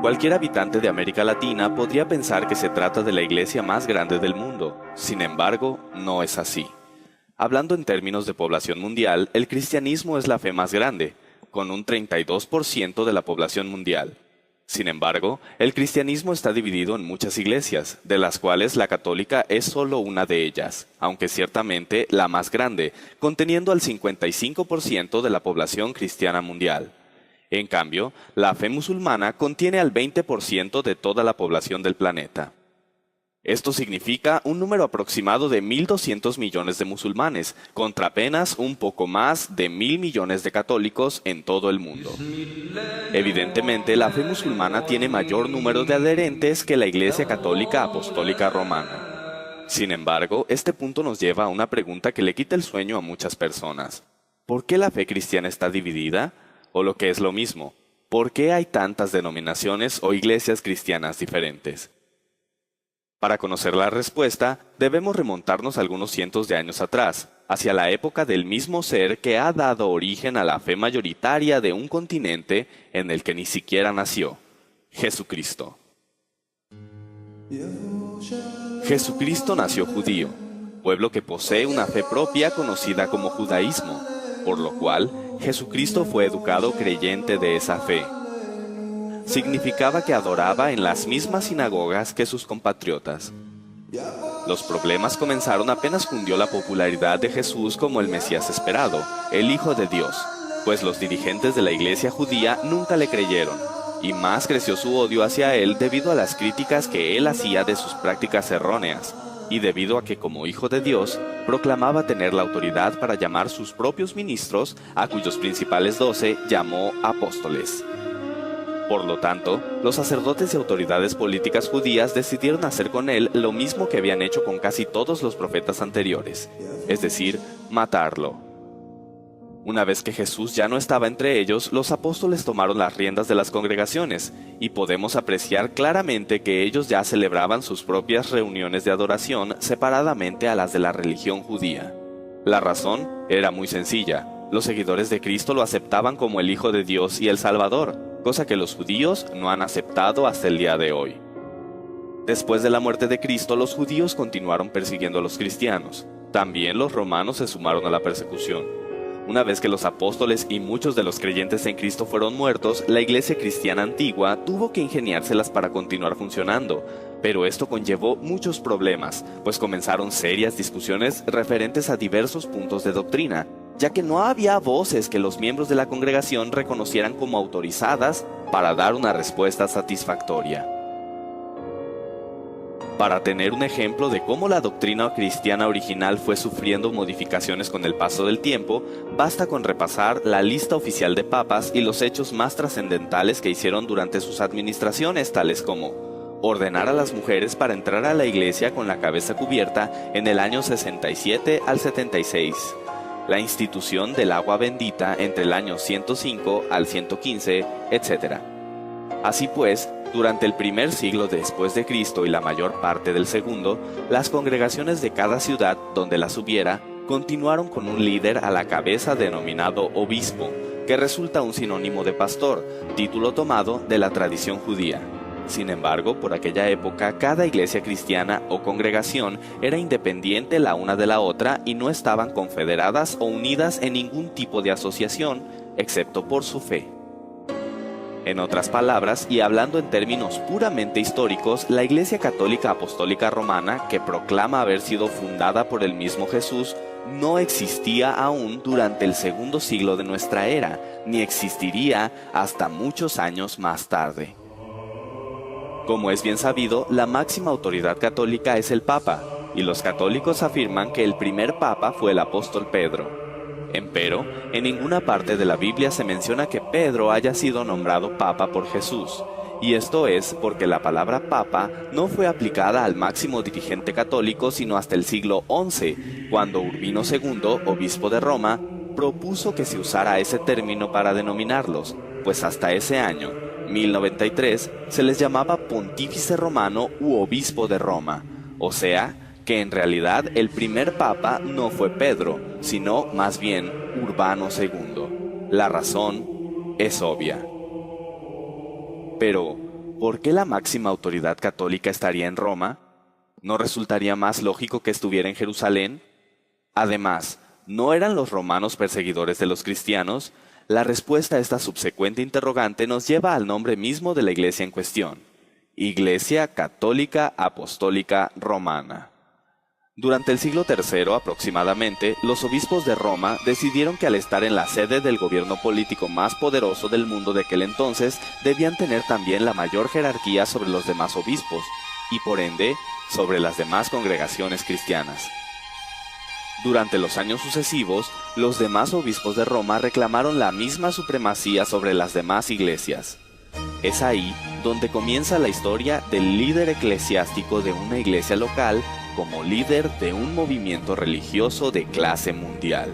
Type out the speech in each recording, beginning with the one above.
Cualquier habitante de América Latina podría pensar que se trata de la iglesia más grande del mundo. Sin embargo, no es así. Hablando en términos de población mundial, el cristianismo es la fe más grande, con un 32% de la población mundial. Sin embargo, el cristianismo está dividido en muchas iglesias, de las cuales la católica es solo una de ellas, aunque ciertamente la más grande, conteniendo al 55% de la población cristiana mundial. En cambio, la fe musulmana contiene al 20% de toda la población del planeta. Esto significa un número aproximado de 1.200 millones de musulmanes, contra apenas un poco más de 1.000 millones de católicos en todo el mundo. Evidentemente, la fe musulmana tiene mayor número de adherentes que la Iglesia Católica Apostólica Romana. Sin embargo, este punto nos lleva a una pregunta que le quita el sueño a muchas personas. ¿Por qué la fe cristiana está dividida? O lo que es lo mismo, ¿por qué hay tantas denominaciones o iglesias cristianas diferentes? Para conocer la respuesta, debemos remontarnos algunos cientos de años atrás, hacia la época del mismo ser que ha dado origen a la fe mayoritaria de un continente en el que ni siquiera nació, Jesucristo. Jesucristo nació judío, pueblo que posee una fe propia conocida como judaísmo, por lo cual Jesucristo fue educado creyente de esa fe. Significaba que adoraba en las mismas sinagogas que sus compatriotas. Los problemas comenzaron apenas cundió la popularidad de Jesús como el Mesías esperado, el Hijo de Dios, pues los dirigentes de la iglesia judía nunca le creyeron, y más creció su odio hacia él debido a las críticas que él hacía de sus prácticas erróneas, y debido a que como Hijo de Dios, proclamaba tener la autoridad para llamar sus propios ministros, a cuyos principales 12 llamó apóstoles. Por lo tanto, los sacerdotes y autoridades políticas judías decidieron hacer con él lo mismo que habían hecho con casi todos los profetas anteriores, es decir, matarlo. Una vez que Jesús ya no estaba entre ellos, los apóstoles tomaron las riendas de las congregaciones, y podemos apreciar claramente que ellos ya celebraban sus propias reuniones de adoración separadamente a las de la religión judía. La razón era muy sencilla: los seguidores de Cristo lo aceptaban como el Hijo de Dios y el Salvador, cosa que los judíos no han aceptado hasta el día de hoy. Después de la muerte de Cristo, los judíos continuaron persiguiendo a los cristianos. También los romanos se sumaron a la persecución. Una vez que los apóstoles y muchos de los creyentes en Cristo fueron muertos, la iglesia cristiana antigua tuvo que ingeniárselas para continuar funcionando, pero esto conllevó muchos problemas, pues comenzaron serias discusiones referentes a diversos puntos de doctrina, ya que no había voces que los miembros de la congregación reconocieran como autorizadas para dar una respuesta satisfactoria. Para tener un ejemplo de cómo la doctrina cristiana original fue sufriendo modificaciones con el paso del tiempo, basta con repasar la lista oficial de papas y los hechos más trascendentales que hicieron durante sus administraciones, tales como ordenar a las mujeres para entrar a la iglesia con la cabeza cubierta en el año 67 al 76, la institución del agua bendita entre el año 105 al 115, etc. Así pues, durante el primer siglo después de Cristo y la mayor parte del segundo, las congregaciones de cada ciudad donde las hubiera continuaron con un líder a la cabeza denominado obispo, que resulta un sinónimo de pastor, título tomado de la tradición judía. Sin embargo, por aquella época, cada iglesia cristiana o congregación era independiente la una de la otra y no estaban confederadas o unidas en ningún tipo de asociación, excepto por su fe. En otras palabras, y hablando en términos puramente históricos, la Iglesia Católica Apostólica Romana, que proclama haber sido fundada por el mismo Jesús, no existía aún durante el segundo siglo de nuestra era, ni existiría hasta muchos años más tarde. Como es bien sabido, la máxima autoridad católica es el Papa, y los católicos afirman que el primer Papa fue el apóstol Pedro. Empero, en ninguna parte de la Biblia se menciona que Pedro haya sido nombrado Papa por Jesús, y esto es porque la palabra Papa no fue aplicada al máximo dirigente católico sino hasta el siglo XI, cuando Urbino II, obispo de Roma, propuso que se usara ese término para denominarlos, pues hasta ese año, 1093, se les llamaba Pontífice Romano u Obispo de Roma, o sea, que en realidad el primer papa no fue Pedro, sino más bien Urbano II. La razón es obvia. Pero, ¿por qué la máxima autoridad católica estaría en Roma? ¿No resultaría más lógico que estuviera en Jerusalén? Además, ¿no eran los romanos perseguidores de los cristianos? La respuesta a esta subsecuente interrogante nos lleva al nombre mismo de la iglesia en cuestión: Iglesia Católica Apostólica Romana. Durante el siglo III aproximadamente, los obispos de Roma decidieron que al estar en la sede del gobierno político más poderoso del mundo de aquel entonces, debían tener también la mayor jerarquía sobre los demás obispos, y por ende, sobre las demás congregaciones cristianas. Durante los años sucesivos, los demás obispos de Roma reclamaron la misma supremacía sobre las demás iglesias. Es ahí donde comienza la historia del líder eclesiástico de una iglesia local como líder de un movimiento religioso de clase mundial.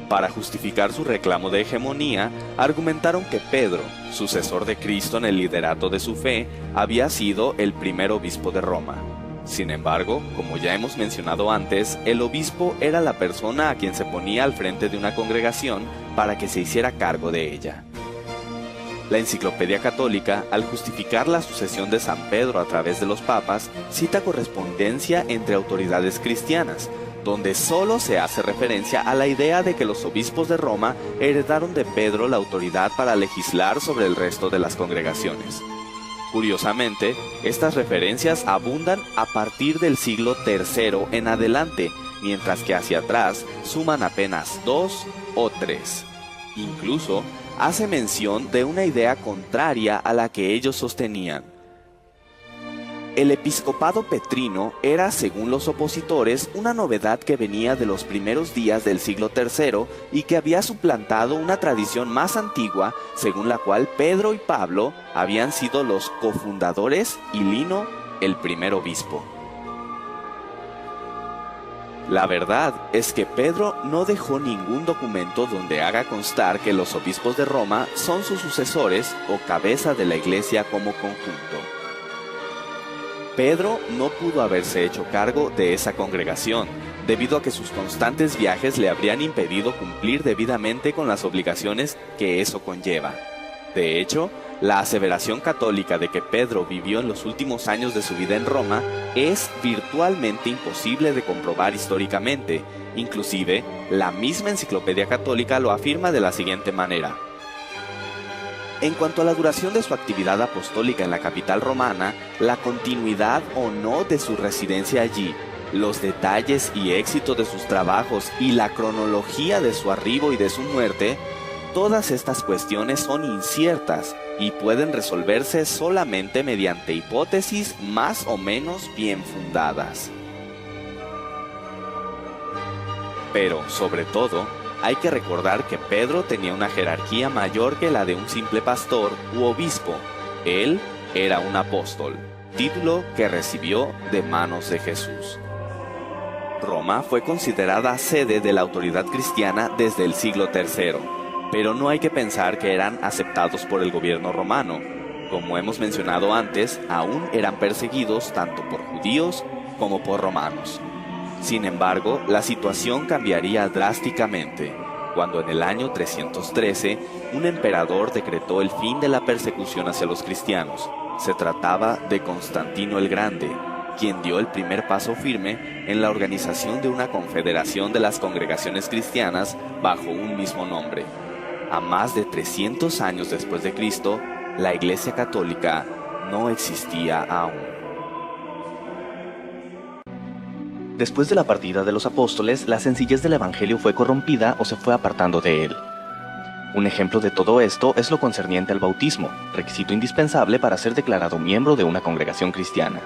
Para justificar su reclamo de hegemonía, argumentaron que Pedro, sucesor de Cristo en el liderato de su fe, había sido el primer obispo de Roma. Sin embargo, como ya hemos mencionado antes, el obispo era la persona a quien se ponía al frente de una congregación para que se hiciera cargo de ella. La Enciclopedia Católica, al justificar la sucesión de San Pedro a través de los papas, cita correspondencia entre autoridades cristianas, donde solo se hace referencia a la idea de que los obispos de Roma heredaron de Pedro la autoridad para legislar sobre el resto de las congregaciones. Curiosamente, estas referencias abundan a partir del siglo III en adelante, mientras que hacia atrás suman apenas 2 o 3. Incluso hace mención de una idea contraria a la que ellos sostenían. El episcopado petrino era, según los opositores, una novedad que venía de los primeros días del siglo III y que había suplantado una tradición más antigua, según la cual Pedro y Pablo habían sido los cofundadores y Lino el primer obispo. La verdad es que Pedro no dejó ningún documento donde haga constar que los obispos de Roma son sus sucesores o cabeza de la iglesia como conjunto. Pedro no pudo haberse hecho cargo de esa congregación, debido a que sus constantes viajes le habrían impedido cumplir debidamente con las obligaciones que eso conlleva. De hecho, la aseveración católica de que Pedro vivió en los últimos años de su vida en Roma es virtualmente imposible de comprobar históricamente. Inclusive, la misma Enciclopedia Católica lo afirma de la siguiente manera. En cuanto a la duración de su actividad apostólica en la capital romana, la continuidad o no de su residencia allí, los detalles y éxito de sus trabajos y la cronología de su arribo y de su muerte, todas estas cuestiones son inciertas y pueden resolverse solamente mediante hipótesis más o menos bien fundadas. Pero, sobre todo, hay que recordar que Pedro tenía una jerarquía mayor que la de un simple pastor u obispo. Él era un apóstol, título que recibió de manos de Jesús. Roma fue considerada sede de la autoridad cristiana desde el siglo III. Pero no hay que pensar que eran aceptados por el gobierno romano. Como hemos mencionado antes, aún eran perseguidos tanto por judíos como por romanos. Sin embargo, la situación cambiaría drásticamente, cuando en el año 313, un emperador decretó el fin de la persecución hacia los cristianos. Se trataba de Constantino el Grande, quien dio el primer paso firme en la organización de una confederación de las congregaciones cristianas bajo un mismo nombre. A más de 300 años después de Cristo, la Iglesia Católica no existía aún. Después de la partida de los apóstoles, la sencillez del Evangelio fue corrompida o se fue apartando de él. Un ejemplo de todo esto es lo concerniente al bautismo, requisito indispensable para ser declarado miembro de una congregación cristiana.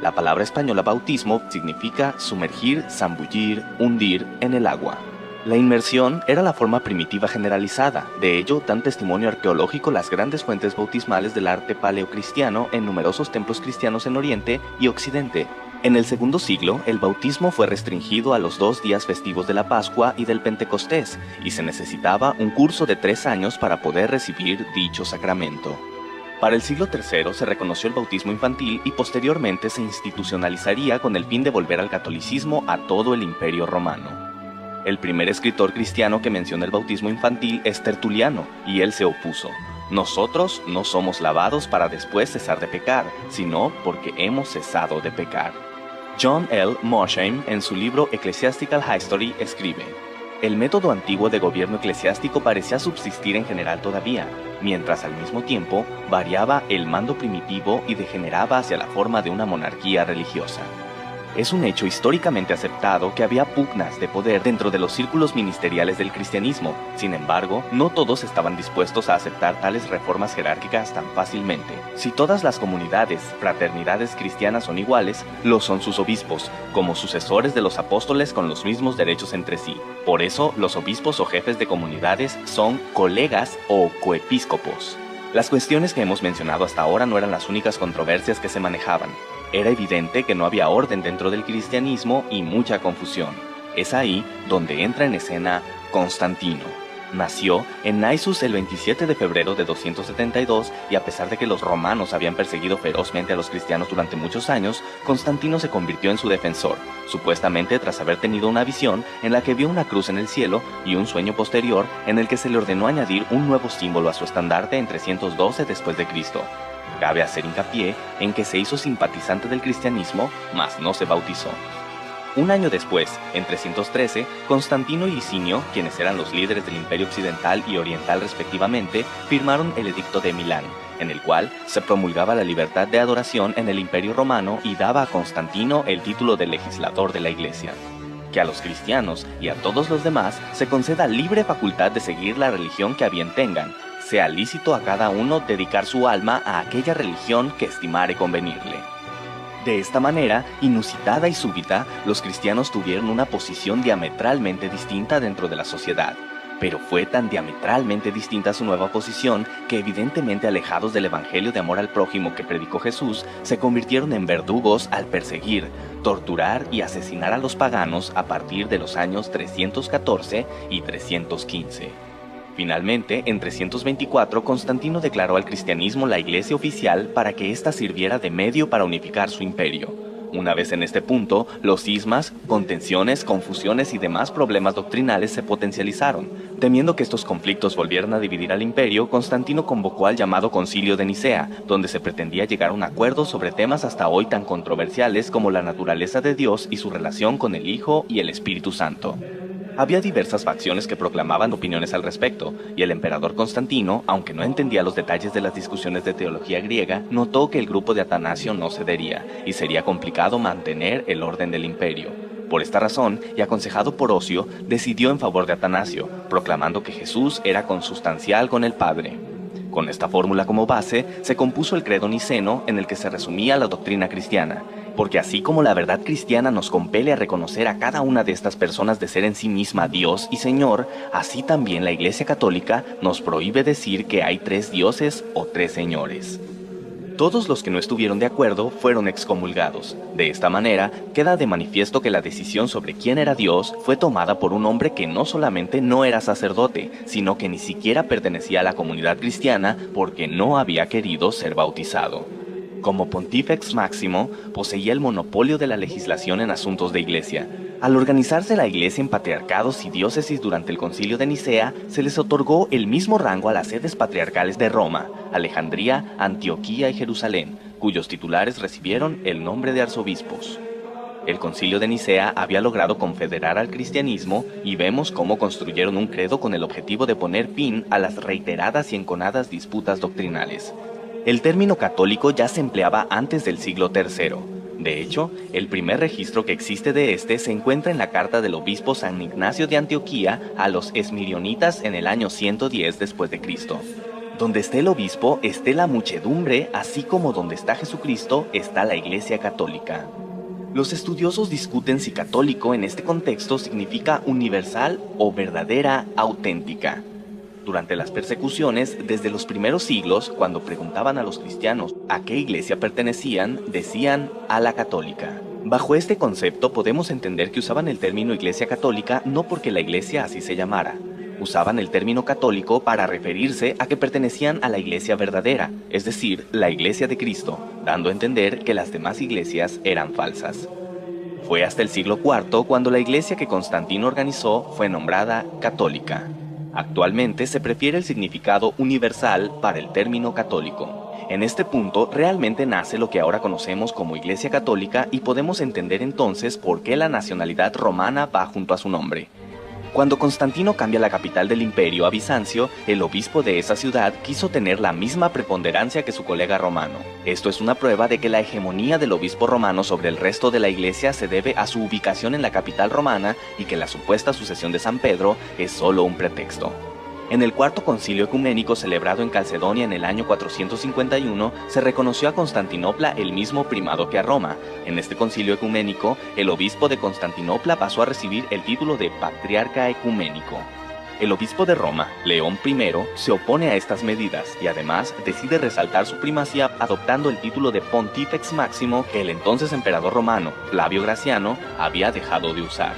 La palabra española bautismo significa sumergir, zambullir, hundir en el agua. La inmersión era la forma primitiva generalizada, de ello dan testimonio arqueológico las grandes fuentes bautismales del arte paleocristiano en numerosos templos cristianos en Oriente y Occidente. En el segundo siglo, el bautismo fue restringido a los 2 días festivos de la Pascua y del Pentecostés, y se necesitaba un curso de 3 años para poder recibir dicho sacramento. Para el siglo III se reconoció el bautismo infantil y posteriormente se institucionalizaría con el fin de volver al catolicismo a todo el Imperio Romano. El primer escritor cristiano que menciona el bautismo infantil es Tertuliano, y él se opuso. Nosotros no somos lavados para después cesar de pecar, sino porque hemos cesado de pecar. John L. Mosheim, en su libro Ecclesiastical History, escribe: el método antiguo de gobierno eclesiástico parecía subsistir en general todavía, mientras al mismo tiempo variaba el mando primitivo y degeneraba hacia la forma de una monarquía religiosa. Es un hecho históricamente aceptado que había pugnas de poder dentro de los círculos ministeriales del cristianismo. Sin embargo, no todos estaban dispuestos a aceptar tales reformas jerárquicas tan fácilmente. Si todas las comunidades, fraternidades cristianas son iguales, lo son sus obispos, como sucesores de los apóstoles con los mismos derechos entre sí. Por eso, los obispos o jefes de comunidades son colegas o coepiscopos. Las cuestiones que hemos mencionado hasta ahora no eran las únicas controversias que se manejaban. Era evidente que no había orden dentro del cristianismo y mucha confusión. Es ahí donde entra en escena Constantino. Nació en Naissus el 27 de febrero de 272 y a pesar de que los romanos habían perseguido ferozmente a los cristianos durante muchos años, Constantino se convirtió en su defensor, supuestamente tras haber tenido una visión en la que vio una cruz en el cielo y un sueño posterior en el que se le ordenó añadir un nuevo símbolo a su estandarte en 312 después de Cristo. Cabe hacer hincapié en que se hizo simpatizante del cristianismo, mas no se bautizó. Un año después, en 313, Constantino y Licinio, quienes eran los líderes del Imperio Occidental y Oriental respectivamente, firmaron el Edicto de Milán, en el cual se promulgaba la libertad de adoración en el Imperio Romano y daba a Constantino el título de legislador de la Iglesia. Que a los cristianos y a todos los demás se conceda libre facultad de seguir la religión que a bien tengan, sea lícito a cada uno dedicar su alma a aquella religión que estimare convenirle. De esta manera, inusitada y súbita, los cristianos tuvieron una posición diametralmente distinta dentro de la sociedad. Pero fue tan diametralmente distinta su nueva posición que, evidentemente alejados del evangelio de amor al prójimo que predicó Jesús, se convirtieron en verdugos al perseguir, torturar y asesinar a los paganos a partir de los años 314 y 315. Finalmente, en 324, Constantino declaró al cristianismo la iglesia oficial para que ésta sirviera de medio para unificar su imperio. Una vez en este punto, los cismas, contenciones, confusiones y demás problemas doctrinales se potencializaron. Temiendo que estos conflictos volvieran a dividir al imperio, Constantino convocó al llamado Concilio de Nicea, donde se pretendía llegar a un acuerdo sobre temas hasta hoy tan controversiales como la naturaleza de Dios y su relación con el Hijo y el Espíritu Santo. Había diversas facciones que proclamaban opiniones al respecto, y el emperador Constantino, aunque no entendía los detalles de las discusiones de teología griega, notó que el grupo de Atanasio no cedería, y sería complicado mantener el orden del imperio. Por esta razón, y aconsejado por Ocio, decidió en favor de Atanasio, proclamando que Jesús era consustancial con el Padre. Con esta fórmula como base, se compuso el credo niceno en el que se resumía la doctrina cristiana, porque así como la verdad cristiana nos compele a reconocer a cada una de estas personas de ser en sí misma Dios y Señor, así también la Iglesia Católica nos prohíbe decir que hay tres dioses o tres señores. Todos los que no estuvieron de acuerdo fueron excomulgados. De esta manera, queda de manifiesto que la decisión sobre quién era Dios fue tomada por un hombre que no solamente no era sacerdote, sino que ni siquiera pertenecía a la comunidad cristiana porque no había querido ser bautizado. Como Pontífex Máximo, poseía el monopolio de la legislación en asuntos de iglesia. Al organizarse la iglesia en patriarcados y diócesis durante el Concilio de Nicea, se les otorgó el mismo rango a las sedes patriarcales de Roma, Alejandría, Antioquía y Jerusalén, cuyos titulares recibieron el nombre de arzobispos. El Concilio de Nicea había logrado confederar al cristianismo y vemos cómo construyeron un credo con el objetivo de poner fin a las reiteradas y enconadas disputas doctrinales. El término católico ya se empleaba antes del siglo III. De hecho, el primer registro que existe de este se encuentra en la carta del obispo San Ignacio de Antioquía a los esmirionitas en el año 110 después de Cristo. Donde esté el obispo, esté la muchedumbre, así como donde está Jesucristo, está la Iglesia Católica. Los estudiosos discuten si católico en este contexto significa universal o verdadera, auténtica. Durante las persecuciones, desde los primeros siglos, cuando preguntaban a los cristianos a qué iglesia pertenecían, decían a la católica. Bajo este concepto podemos entender que usaban el término iglesia católica no porque la iglesia así se llamara. Usaban el término católico para referirse a que pertenecían a la iglesia verdadera, es decir, la iglesia de Cristo, dando a entender que las demás iglesias eran falsas. Fue hasta el siglo IV cuando la iglesia que Constantino organizó fue nombrada católica. Actualmente se prefiere el significado universal para el término católico. En este punto realmente nace lo que ahora conocemos como Iglesia Católica y podemos entender entonces por qué la nacionalidad romana va junto a su nombre. Cuando Constantino cambia la capital del imperio a Bizancio, el obispo de esa ciudad quiso tener la misma preponderancia que su colega romano. Esto es una prueba de que la hegemonía del obispo romano sobre el resto de la iglesia se debe a su ubicación en la capital romana y que la supuesta sucesión de San Pedro es solo un pretexto. En el Cuarto Concilio Ecuménico celebrado en Calcedonia en el año 451, se reconoció a Constantinopla el mismo primado que a Roma. En este concilio ecuménico, el obispo de Constantinopla pasó a recibir el título de Patriarca Ecuménico. El obispo de Roma, León I, se opone a estas medidas y además decide resaltar su primacía adoptando el título de Pontifex Máximo que el entonces emperador romano, Flavio Graciano, había dejado de usar.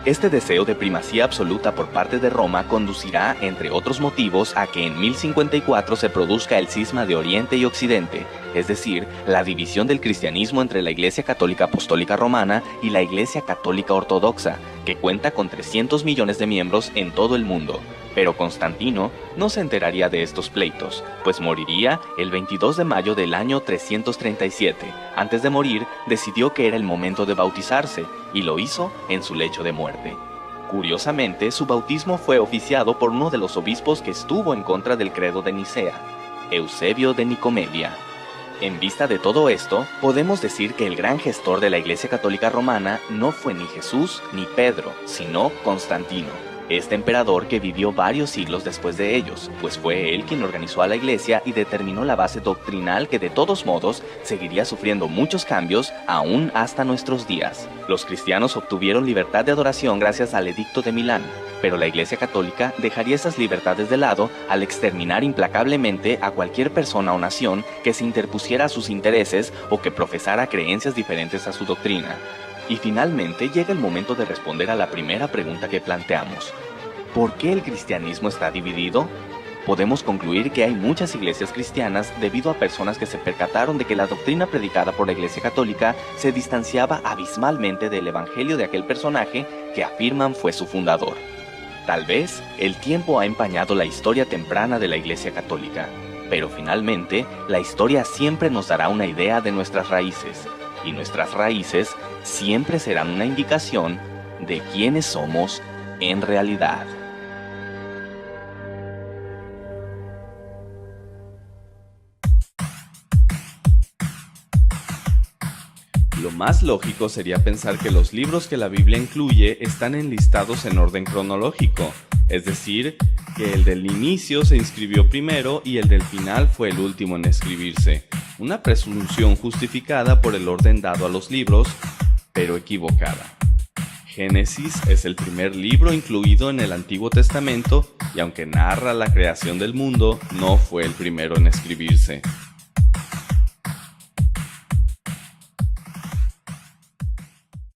Este deseo de primacía absoluta por parte de Roma conducirá, entre otros motivos, a que en 1054 se produzca el cisma de Oriente y Occidente, es decir, la división del cristianismo entre la Iglesia Católica Apostólica Romana y la Iglesia Católica Ortodoxa, que cuenta con 300 millones de miembros en todo el mundo. Pero Constantino no se enteraría de estos pleitos, pues moriría el 22 de mayo del año 337. Antes de morir, decidió que era el momento de bautizarse, y lo hizo en su lecho de muerte. Curiosamente, su bautismo fue oficiado por uno de los obispos que estuvo en contra del credo de Nicea, Eusebio de Nicomedia. En vista de todo esto, podemos decir que el gran gestor de la Iglesia Católica Romana no fue ni Jesús ni Pedro, sino Constantino, este emperador que vivió varios siglos después de ellos, pues fue él quien organizó a la Iglesia y determinó la base doctrinal que de todos modos seguiría sufriendo muchos cambios aún hasta nuestros días. Los cristianos obtuvieron libertad de adoración gracias al Edicto de Milán, pero la Iglesia Católica dejaría esas libertades de lado al exterminar implacablemente a cualquier persona o nación que se interpusiera a sus intereses o que profesara creencias diferentes a su doctrina. Y finalmente llega el momento de responder a la primera pregunta que planteamos. ¿Por qué el cristianismo está dividido? Podemos concluir que hay muchas iglesias cristianas debido a personas que se percataron de que la doctrina predicada por la Iglesia Católica se distanciaba abismalmente del evangelio de aquel personaje que afirman fue su fundador. Tal vez el tiempo ha empañado la historia temprana de la Iglesia Católica, pero finalmente la historia siempre nos dará una idea de nuestras raíces, y nuestras raíces siempre serán una indicación de quiénes somos en realidad. Lo más lógico sería pensar que los libros que la Biblia incluye están enlistados en orden cronológico, es decir, que el del inicio se inscribió primero y el del final fue el último en escribirse. Una presunción justificada por el orden dado a los libros, pero equivocada. Génesis es el primer libro incluido en el Antiguo Testamento y aunque narra la creación del mundo, no fue el primero en escribirse.